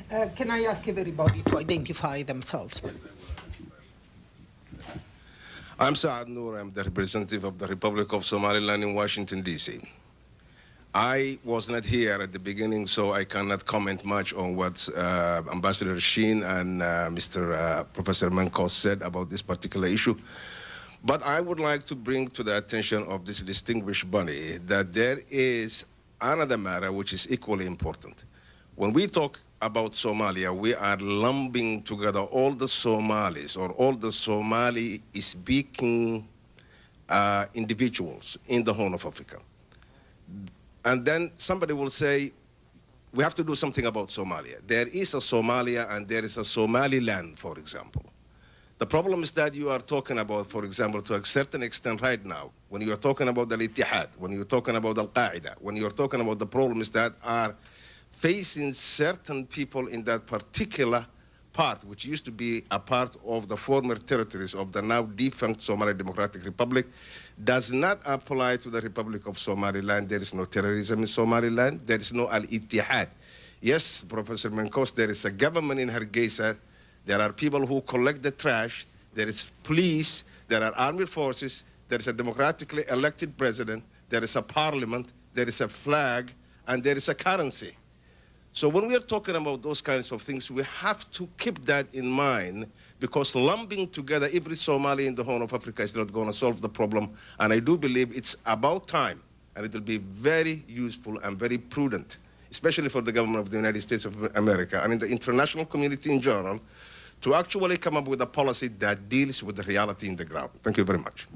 Can I ask everybody to identify themselves? I'm Saad Noor. I'm the representative of the Republic of Somaliland in Washington, D.C. I was not here at the beginning, so I cannot comment much on what Ambassador Sheen and Professor Mankos said about this particular issue. But I would like to bring to the attention of this distinguished body that there is another matter which is equally important. When we talk about Somalia, we are lumping together all the Somalis or all the Somali-speaking individuals in the Horn of Africa. And then somebody will say, we have to do something about Somalia. There is a Somalia and there is a Somaliland, for example. The problem is that you are talking about, for example, to a certain extent right now, when you are talking about the Ittihad, when you're talking about Al-Qaeda, when you're talking about the problems that are facing certain people in that particular part, which used to be a part of the former territories of the now defunct Somali Democratic Republic, does not apply to the Republic of Somaliland. There is no terrorism in Somaliland. There is no Al-Ittihad. Yes, Professor Mankos, there is a government in Hargeisa. There are people who collect the trash. There is police. There are armed forces. There is a democratically elected president. There is a parliament. There is a flag. And there is a currency. So when we are talking about those kinds of things, we have to keep that in mind, because lumping together every Somali in the Horn of Africa is not going to solve the problem. And I do believe it's about time, and it will be very useful and very prudent, especially for the government of the United States of America and in the international community in general, to actually come up with a policy that deals with the reality in the ground. Thank you very much.